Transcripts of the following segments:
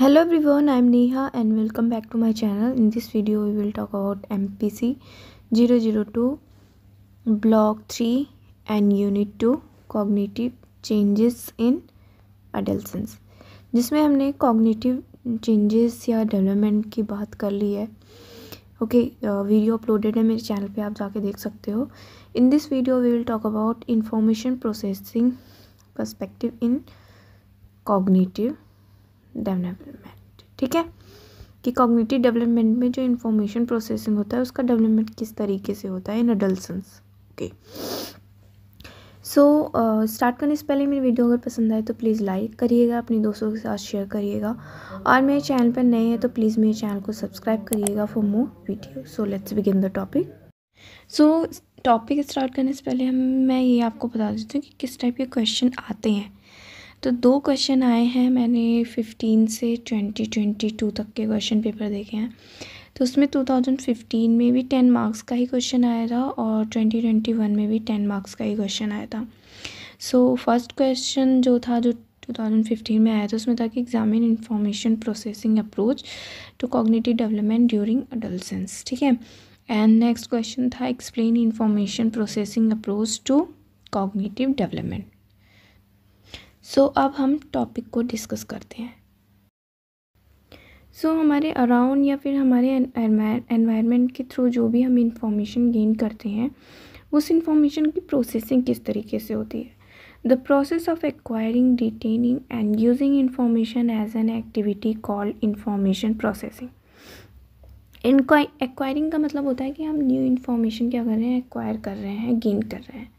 Hello everyone, I am Neha and welcome back to my channel. In this video we will talk about MPC 002 Block 3 and Unit 2 Cognitive Changes in Adolescence, जिसमें हमने cognitive changes या development की बात कर ली है. Okay, video uploaded है मेरे channel पे, आप जाके देख सकते हो. In this video we will talk about information processing perspective in cognitive development. ठीक है, कि कॉग्निटिव डेवलपमेंट में जो इंफॉर्मेशन प्रोसेसिंग होता है उसका डेवलपमेंट किस तरीके से होता है इन अडल्टसेंस. ओके, सो स्टार्ट करने से पहले मेरी वीडियो अगर पसंद आए तो प्लीज़ लाइक करिएगा, अपने दोस्तों के साथ शेयर करिएगा, और मेरे चैनल पर नए हैं तो प्लीज़ मेरे चैनल को सब्सक्राइब करिएगा for more video. So let's begin the topic. So topic start करने से पहले मैं ये आपको बता देती हूँ कि किस टाइप के क्वेश्चन आते हैं. तो 2 क्वेश्चन आए हैं, मैंने 15 से 2022 तक के क्वेश्चन पेपर देखे हैं. तो उसमें 2015 में भी 10 मार्क्स का ही क्वेश्चन आया था और 2021 में भी 10 मार्क्स का ही क्वेश्चन आया था. सो फर्स्ट क्वेश्चन जो 2015 में आया था उसमें था कि examine information processing approach to cognitive development during adolescence. ठीक है, एंड नेक्स्ट क्वेश्चन था explain information processing approach to cognitive development. So अब हम टॉपिक को डिस्कस करते हैं. सो हमारे अराउंड या फिर हमारे एनवायरनमेंट के थ्रू जो भी हम इंफॉर्मेशन गेन करते हैं उस इंफॉर्मेशन की प्रोसेसिंग किस तरीके से होती है. The process of acquiring, retaining and using information as an activity called information processing. Acquiring का मतलब होता है कि हम न्यू इन्फॉर्मेशन क्या कर रहे हैं, एक्वायर कर रहे हैं, गेन कर रहे हैं.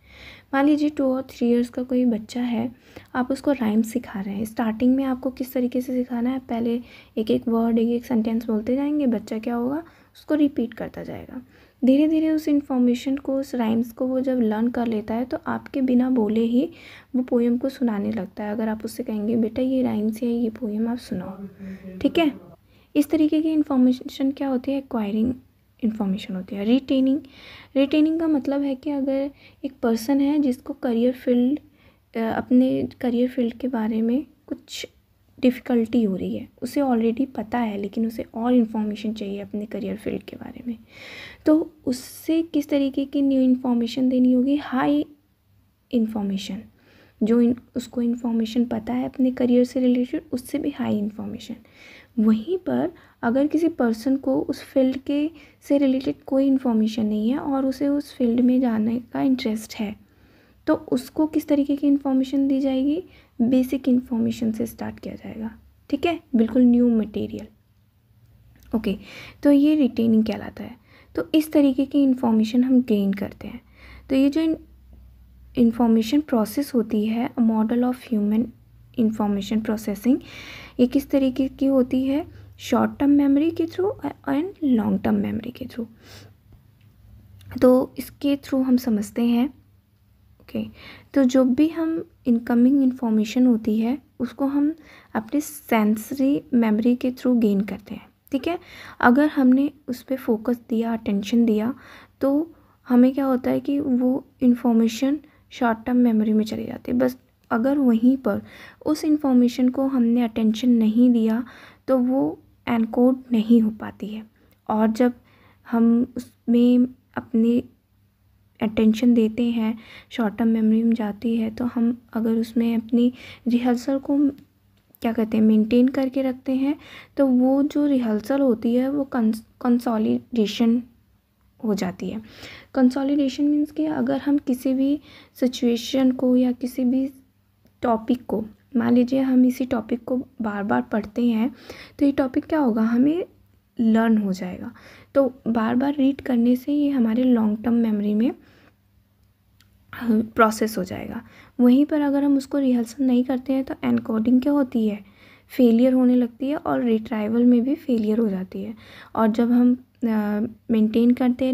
मान लीजिए 2 और 3 इयर्स का कोई बच्चा है, आप उसको राइम सिखा रहे हैं. स्टार्टिंग में आपको किस तरीके से सिखाना है, पहले एक एक वर्ड, एक एक सेंटेंस बोलते जाएंगे, बच्चा क्या होगा उसको रिपीट करता जाएगा. धीरे धीरे उस इन्फॉर्मेशन को, उस राइम्स को वो जब लर्न कर लेता है तो आपके बिना बोले ही वो पोएम को सुनाने लगता है. अगर आप उससे कहेंगे बेटा ये राइम्स या ये पोएम आप सुनाओ, ठीक है. इस तरीके की इन्फॉर्मेशन क्या होती है, एक्वायरिंग इन्फॉर्मेशन होती है. रिटेनिंग का मतलब है कि अगर एक पर्सन है जिसको अपने करियर फील्ड के बारे में कुछ डिफ़िकल्टी हो रही है, उसे ऑलरेडी पता है लेकिन उसे और इन्फॉर्मेशन चाहिए अपने करियर फील्ड के बारे में, तो उससे किस तरीके की न्यू इन्फॉर्मेशन देनी होगी, हाई इन्फॉर्मेशन. जो उसको इन्फॉर्मेशन पता है अपने करियर से रिलेटेड, उससे भी हाई इन्फॉर्मेशन. वहीं पर अगर किसी पर्सन को उस फील्ड के से रिलेटेड कोई इन्फॉर्मेशन नहीं है और उसे उस फील्ड में जाने का इंटरेस्ट है, तो उसको किस तरीके की इन्फॉर्मेशन दी जाएगी, बेसिक इन्फॉर्मेशन से स्टार्ट किया जाएगा. ठीक है, बिल्कुल न्यू मटेरियल. ओके, तो ये रिटेनिंग कहलाता है. तो इस तरीके की इन्फॉर्मेशन हम गेन करते हैं. तो ये जो इन्फॉर्मेशन प्रोसेस होती है, model of human information processing, ये किस तरीके की होती है, शॉर्ट टर्म मेमोरी के through and long term memory के थ्रू. तो इसके थ्रू हम समझते हैं. ओके, तो जो भी हम इनकमिंग इंफॉर्मेशन होती है उसको हम अपने सेंसरी मेमोरी के थ्रू गेन करते हैं. ठीक है, अगर हमने उस पर फोकस दिया, अटेंशन दिया, तो हमें क्या होता है कि वो इन्फॉर्मेशन शॉर्ट टर्म मेमोरी में चली जाती है. बस अगर वहीं पर उस इंफॉर्मेशन को हमने अटेंशन नहीं दिया तो वो एनकोड नहीं हो पाती है. और जब हम उसमें अपनी अटेंशन देते हैं, शॉर्ट टर्म मेमोरी में जाती है, तो हम अगर उसमें अपनी रिहर्सल को क्या कहते हैं, मेंटेन करके रखते हैं, तो वो जो रिहर्सल होती है वो कंसोलिडेशन हो जाती है. कंसोलिडेशन मीन्स कि अगर हम किसी भी सिचुएशन को या किसी भी टॉपिक को, मान लीजिए हम इसी टॉपिक को बार बार पढ़ते हैं, तो ये टॉपिक क्या होगा, हमें लर्न हो जाएगा. तो बार बार रीड करने से ये हमारे लॉन्ग टर्म मेमोरी में प्रोसेस हो जाएगा. वहीं पर अगर हम उसको रिहर्सल नहीं करते हैं तो एनकोडिंग क्या होती है, फेलियर होने लगती है, और रिट्राइवल में भी फेलियर हो जाती है. और जब हम मेंटेन करते हैं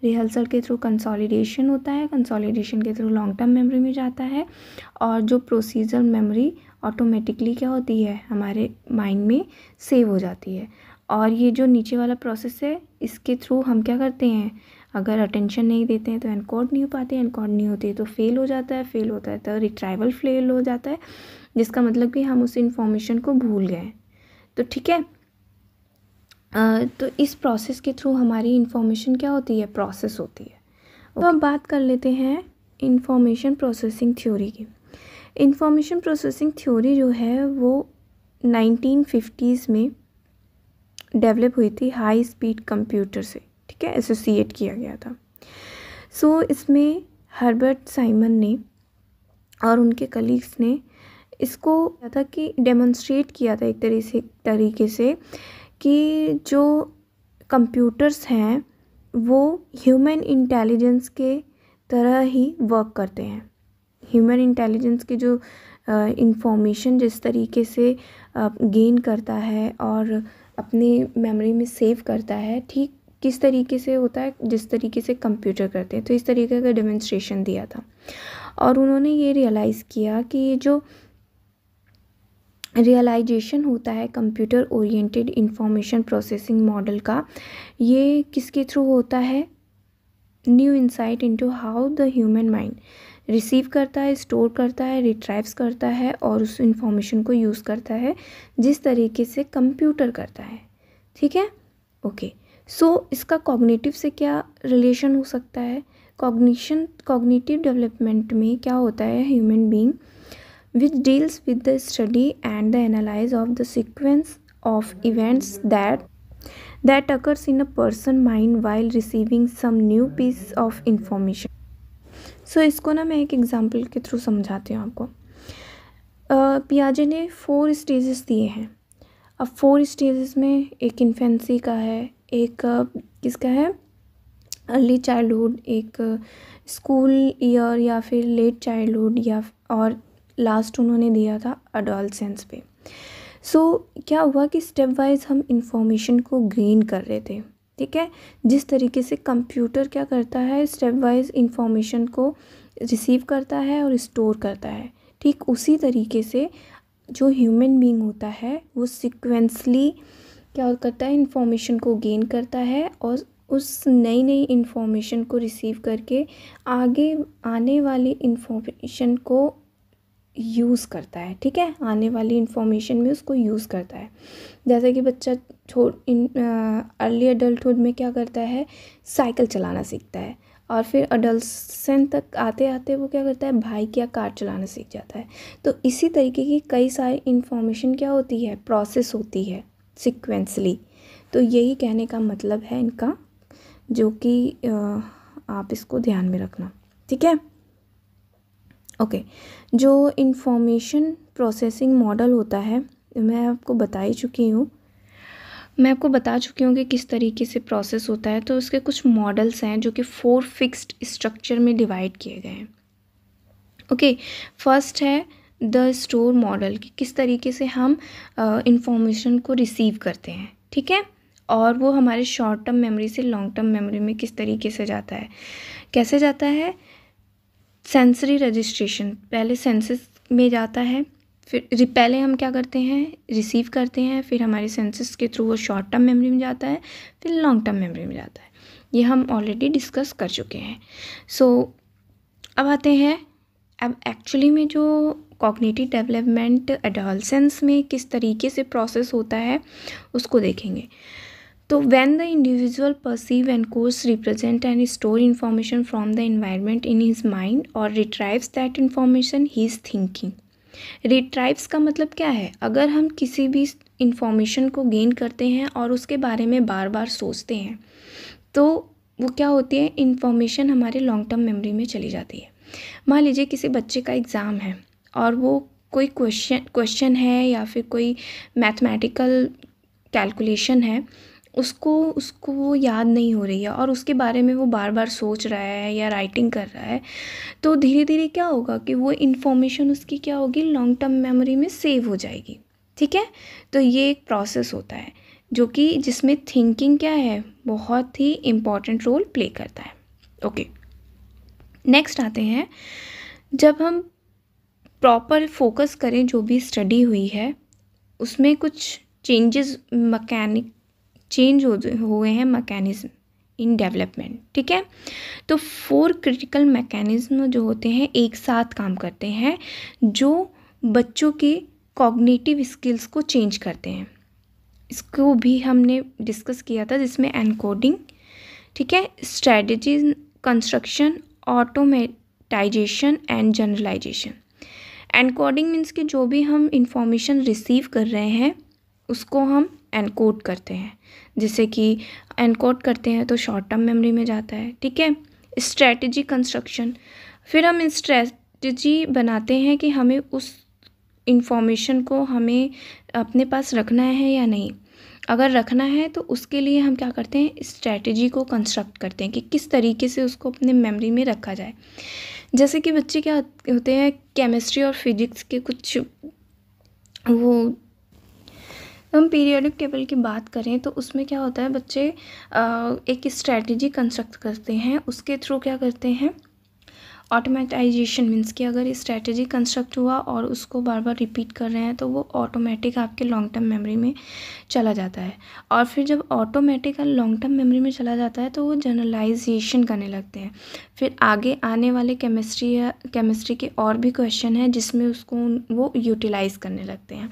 रिहर्सल के थ्रू कंसोलिडेशन होता है, कंसोलिडेशन के थ्रू लॉन्ग टर्म मेमोरी में जाता है, और जो प्रोसीजर मेमोरी ऑटोमेटिकली क्या होती है, हमारे माइंड में सेव हो जाती है. और ये जो नीचे वाला प्रोसेस है, इसके थ्रू हम क्या करते हैं, अगर अटेंशन नहीं देते हैं तो एनकोड नहीं हो पाते, एनकोड नहीं होती है तो फेल हो जाता है, फेल होता है तो रिट्राइवल फेल हो जाता है, जिसका मतलब कि हम उस इंफॉर्मेशन को भूल गए. तो ठीक है, तो इस प्रोसेस के थ्रू हमारी इंफॉर्मेशन क्या होती है, प्रोसेस होती है। तो अब बात कर लेते हैं इंफॉर्मेशन प्रोसेसिंग थ्योरी की। इंफॉर्मेशन प्रोसेसिंग थ्योरी जो है वो 1950s में डेवलप हुई थी हाई स्पीड कंप्यूटर से, ठीक है, एसोसिएट किया गया था। सो इसमें हर्बर्ट साइमन ने और उनके कलीग्स ने इसको क्या था कि डेमोन्स्ट्रेट किया था एक तरीके से कि जो कंप्यूटर्स हैं वो ह्यूमन इंटेलिजेंस के तरह ही वर्क करते हैं। ह्यूमन इंटेलिजेंस की जो इंफॉर्मेशन जिस तरीके से गेन करता है और अपनी मेमोरी में सेव करता है, ठीक किस तरीके से होता है जिस तरीके से कंप्यूटर करते हैं। तो इस तरीके का डेमोन्स्ट्रेशन दिया था और उन्होंने ये रियलाइज़ किया कि ये जो रियलाइजेशन होता है computer oriented information processing model का, ये किसके थ्रू होता है, new insight into how the human mind receive करता है, स्टोर करता है, रिट्राइव्स करता है और उस इंफॉर्मेशन को यूज़ करता है जिस तरीके से कंप्यूटर करता है। ठीक है, ओके। सो इसका कॉग्निटिव से क्या रिलेशन हो सकता है? कॉग्निटिव डेवलपमेंट में क्या होता है, human being which deals with the study and the analysis of the sequence of events that occurs in a person mind while receiving some new piece of information. So इसको ना मैं एक example के through समझाती हूँ आपको। पियाजे ने 4 stages दिए हैं। अब 4 स्टेजेस में एक इन्फेंसी का है, एक किसका है, अर्ली चाइल्डहुड, एक स्कूल ईयर या फिर लेट चाइल्डहुड, या और लास्ट उन्होंने दिया था एडोलसेंस पे। सो क्या हुआ कि स्टेप वाइज हम इंफॉर्मेशन को गेन कर रहे थे, ठीक है। जिस तरीके से कंप्यूटर क्या करता है, स्टेप वाइज इंफॉर्मेशन को रिसीव करता है और स्टोर करता है, ठीक उसी तरीके से जो ह्यूमन बीइंग होता है वो सिक्वेंसली क्या करता है, इंफॉर्मेशन को गेन करता है और उस नई इंफॉर्मेशन को रिसीव करके आगे आने वाली इंफॉर्मेशन को यूज़ करता है, ठीक है, आने वाली इंफॉर्मेशन में उसको यूज़ करता है। जैसे कि बच्चा अर्ली अडल्टहुड में क्या करता है, साइकिल चलाना सीखता है और फिर अडल्सेंट तक आते आते वो क्या करता है, बाइक या कार चलाना सीख जाता है। तो इसी तरीके की कई सारी इंफॉर्मेशन क्या होती है, प्रोसेस होती है सिक्वेंसली। तो यही कहने का मतलब है इनका, जो कि आप इसको ध्यान में रखना, ठीक है, ओके। जो इंफॉर्मेशन प्रोसेसिंग मॉडल होता है मैं आपको बता चुकी हूँ कि किस तरीके से प्रोसेस होता है। तो उसके कुछ मॉडल्स हैं जो कि 4 फिक्स्ड स्ट्रक्चर में डिवाइड किए गए हैं, ओके। फर्स्ट है द स्टोर मॉडल, कि किस तरीके से हम इंफॉर्मेशन को रिसीव करते हैं, ठीक है, और वो हमारे शॉर्ट टर्म मेमोरी से लॉन्ग टर्म मेमोरी में किस तरीके से जाता है, कैसे जाता है। सेंसरी रजिस्ट्रेशन, पहले सेंसेस में जाता है, फिर पहले हम क्या करते हैं, रिसीव करते हैं, फिर हमारे सेंसेस के थ्रू वो शॉर्ट टर्म मेमोरी में जाता है, फिर लॉन्ग टर्म मेमोरी में जाता है। ये हम ऑलरेडी डिस्कस कर चुके हैं। सो अब आते हैं, अब एक्चुअली में जो कॉग्निटिव डेवलपमेंट एडोलसेंस में किस तरीके से प्रोसेस होता है उसको देखेंगे। तो when the individual perceive, encodes, represent and store information from the environment in his mind or retrieves that information he is thinking. retrieves का मतलब क्या है, अगर हम किसी भी इंफॉर्मेशन को गेन करते हैं और उसके बारे में बार बार सोचते हैं तो वो क्या होती है, इंफॉर्मेशन हमारे लॉन्ग टर्म मेमोरी में चली जाती है। मान लीजिए किसी बच्चे का एग्ज़ाम है और वो कोई क्वेश्चन है या फिर कोई मैथमेटिकल कैलकुलेशन है, उसको वो याद नहीं हो रही है और उसके बारे में वो बार बार सोच रहा है या राइटिंग कर रहा है, तो धीरे धीरे क्या होगा कि वो इन्फॉर्मेशन उसकी क्या होगी, लॉन्ग टर्म मेमोरी में सेव हो जाएगी, ठीक है। तो ये एक प्रोसेस होता है जो कि जिसमें थिंकिंग क्या है, बहुत ही इम्पॉर्टेंट रोल प्ले करता है, ओके। नेक्स्ट आते हैं, जब हम प्रॉपर फोकस करें जो भी स्टडी हुई है उसमें कुछ चेंज हुए हैं मैकेनिज्म इन डेवलपमेंट, ठीक है। तो 4 क्रिटिकल मैकेनिज्म जो होते हैं एक साथ काम करते हैं जो बच्चों के कॉग्निटिव स्किल्स को चेंज करते हैं, इसको भी हमने डिस्कस किया था, जिसमें एनकोडिंग, ठीक है, strategy construction, automatization and generalization. Encoding means कि जो भी हम इंफॉर्मेशन रिसीव कर रहे हैं उसको हम एनकोड करते हैं, जैसे कि एनकोड करते हैं तो शॉर्ट टर्म मेमोरी में जाता है, ठीक है। स्ट्रेटजी कंस्ट्रक्शन, फिर हम स्ट्रेटजी बनाते हैं कि हमें उस इंफॉर्मेशन को हमें अपने पास रखना है या नहीं। अगर रखना है तो उसके लिए हम क्या करते हैं, स्ट्रेटजी को कंस्ट्रक्ट करते हैं कि किस तरीके से उसको अपने मेमोरी में रखा जाए। जैसे कि बच्चे क्या होते हैं, केमिस्ट्री और फिजिक्स के कुछ वो, हम पीरियोडिक टेबल की बात करें तो उसमें क्या होता है, बच्चे एक स्ट्रेटजी कंस्ट्रक्ट करते हैं, उसके थ्रू क्या करते हैं, ऑटोमेटाइजेशन मीन्स कि अगर ये स्ट्रेटजी कंस्ट्रक्ट हुआ और उसको बार बार रिपीट कर रहे हैं तो वो ऑटोमेटिक आपके लॉन्ग टर्म मेमोरी में चला जाता है। और फिर जब ऑटोमेटिक लॉन्ग टर्म मेमोरी में चला जाता है तो वो जनरलाइजेशन करने लगते हैं। फिर आगे आने वाले केमिस्ट्री के और भी क्वेश्चन हैं जिसमें उसको वो यूटिलाइज़ करने लगते हैं,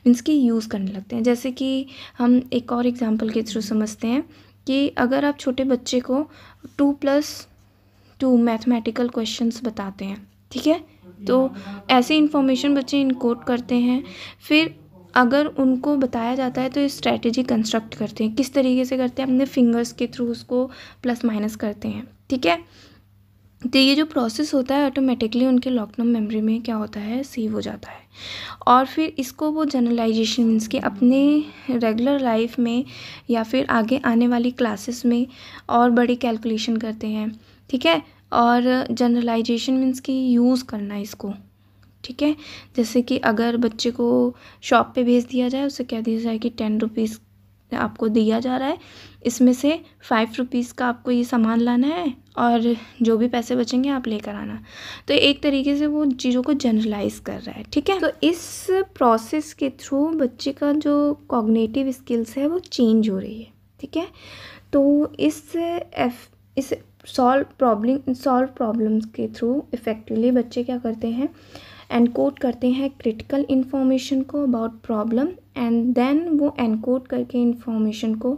मीन्स कि यूज़ करने लगते हैं। जैसे कि हम एक और एग्जाम्पल के थ्रू समझते हैं कि अगर आप छोटे बच्चे को 2+2 मैथमेटिकल क्वेश्चंस बताते हैं, ठीक है, तो ऐसे इन्फॉर्मेशन बच्चे इनकोड करते हैं। फिर अगर उनको बताया जाता है तो ये स्ट्रैटेजी कंस्ट्रक्ट करते हैं। किस तरीके से करते हैं, अपने फिंगर्स के थ्रू उसको प्लस माइनस करते हैं, ठीक है। तो ये जो प्रोसेस होता है ऑटोमेटिकली उनके लॉन्ग टर्म मेमोरी में क्या होता है, सेव हो जाता है। और फिर इसको वो जनरलाइजेशन मीन्स कि अपने रेगुलर लाइफ में या फिर आगे आने वाली क्लासेस में और बड़ी कैलकुलेशन करते हैं, ठीक है। और जनरलाइजेशन मीन्स कि यूज़ करना इसको, ठीक है। जैसे कि अगर बच्चे को शॉप पे भेज दिया जाए, उसे कह दिया जाए कि 10 रुपीज़ आपको दिया जा रहा है, इसमें से 5 रुपीज़ का आपको ये सामान लाना है और जो भी पैसे बचेंगे आप लेकर आना। तो एक तरीके से वो चीज़ों को जनरलाइज कर रहा है, ठीक है। तो इस प्रोसेस के थ्रू बच्चे का जो कॉग्निटिव स्किल्स है वो चेंज हो रही है, ठीक है। तो इस सॉल्व प्रॉब्लम्स के थ्रू इफ़ेक्टिवली बच्चे क्या करते हैं, एनकोड करते हैं क्रिटिकल इन्फॉर्मेशन को अबाउट प्रॉब्लम, एंड देन वो एनकोड करके इन्फॉर्मेशन को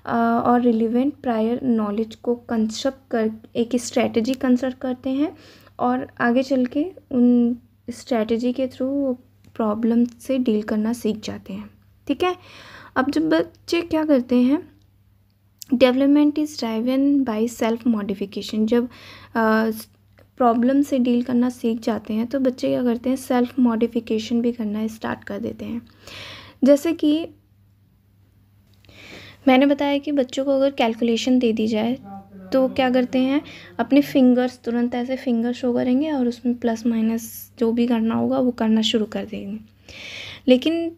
और रिलेवेंट प्रायर नॉलेज को कंस्ट्रक्ट कर एक स्ट्रेटजी कंस्ट्रक्ट करते हैं और आगे चल के उन स्ट्रेटजी के थ्रू वो प्रॉब्लम से डील करना सीख जाते हैं, ठीक है। अब जब बच्चे क्या करते हैं, development is driven by self modification. जब प्रॉब्लम से डील करना सीख जाते हैं तो बच्चे क्या करते हैं, सेल्फ मॉडिफिकेशन भी करना स्टार्ट कर देते हैं। जैसे कि मैंने बताया कि बच्चों को अगर कैलकुलेशन दे दी जाए तो क्या करते हैं, अपने फिंगर्स तुरंत ऐसे फिंगर शो करेंगे और उसमें प्लस माइनस जो भी करना होगा वो करना शुरू कर देंगे। लेकिन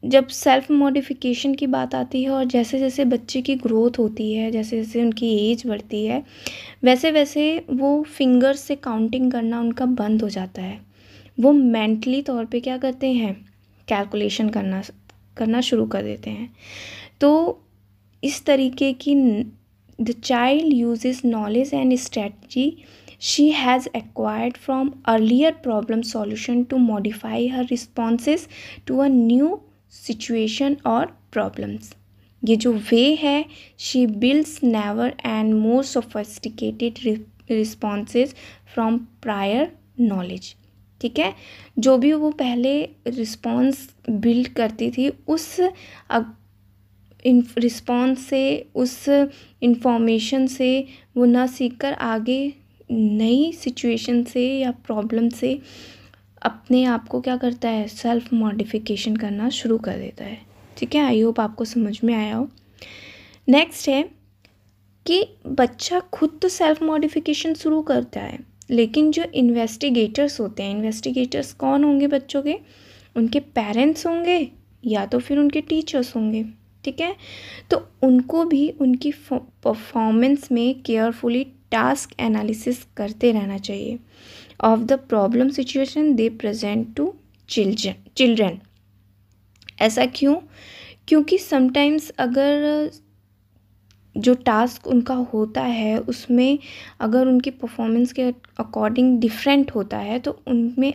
जब सेल्फ मॉडिफिकेशन की बात आती है और जैसे जैसे बच्चे की ग्रोथ होती है, जैसे जैसे उनकी एज बढ़ती है, वैसे वैसे वो फिंगर्स से काउंटिंग करना उनका बंद हो जाता है। वो मेंटली तौर पे क्या करते हैं, कैलकुलेशन करना शुरू कर देते हैं। तो इस तरीके की the child uses knowledge and strategy she has acquired from earlier problem solution to modify her responses to a new situation or problems. ये जो वे है, she builds never and more sophisticated responses from prior knowledge, ठीक है। जो भी वो पहले response build करती थी उस रिस्पॉन्स से, उस इंफॉर्मेशन से वो ना सीखकर आगे नई सिचुएशन से या प्रॉब्लम से अपने आप को क्या करता है, सेल्फ मॉडिफिकेशन करना शुरू कर देता है, ठीक है। आई होप आपको समझ में आया हो। नेक्स्ट है कि बच्चा खुद तो सेल्फ मॉडिफिकेशन शुरू करता है, लेकिन जो इन्वेस्टिगेटर्स होते हैं, इन्वेस्टिगेटर्स कौन होंगे बच्चों के, उनके पेरेंट्स होंगे या तो फिर उनके टीचर्स होंगे, ठीक है। तो उनको भी उनकी परफॉर्मेंस में केयरफुली टास्क एनालिसिस करते रहना चाहिए of the problem situation they present to children. ऐसा क्यों, क्योंकि समटाइम्स अगर जो टास्क उनका होता है उसमें अगर उनकी परफॉर्मेंस के अकॉर्डिंग डिफरेंट होता है तो उनमें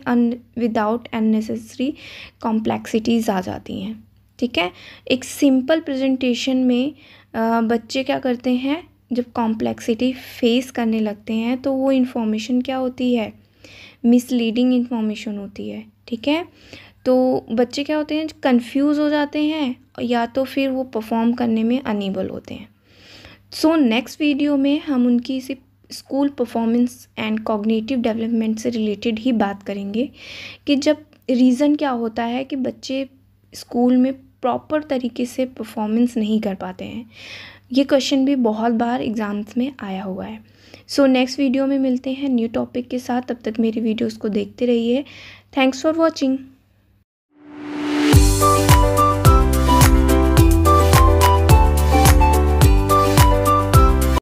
विदाउट अननेसेसरी कॉम्प्लेक्सिटीज़ आ जाती हैं, ठीक है। एक सिंपल प्रेजेंटेशन में बच्चे क्या करते हैं, जब कॉम्प्लेक्सिटी फेस करने लगते हैं तो वो इन्फॉर्मेशन क्या होती है, मिसलीडिंग इन्फॉर्मेशन होती है। ठीक है, तो बच्चे क्या होते हैं, कंफ्यूज हो जाते हैं या तो फिर वो परफॉर्म करने में अनेबल होते हैं। सो नेक्स्ट वीडियो में हम उनकी इसी school performance and cognitive development से रिलेटेड ही बात करेंगे कि जब रीज़न क्या होता है कि बच्चे स्कूल में प्रॉपर तरीके से परफॉर्मेंस नहीं कर पाते हैं। ये क्वेश्चन भी बहुत बार एग्ज़ाम्स में आया हुआ है। सो नेक्स्ट वीडियो में मिलते हैं न्यू टॉपिक के साथ। तब तक मेरी वीडियोस को देखते रहिए। Thanks for watching.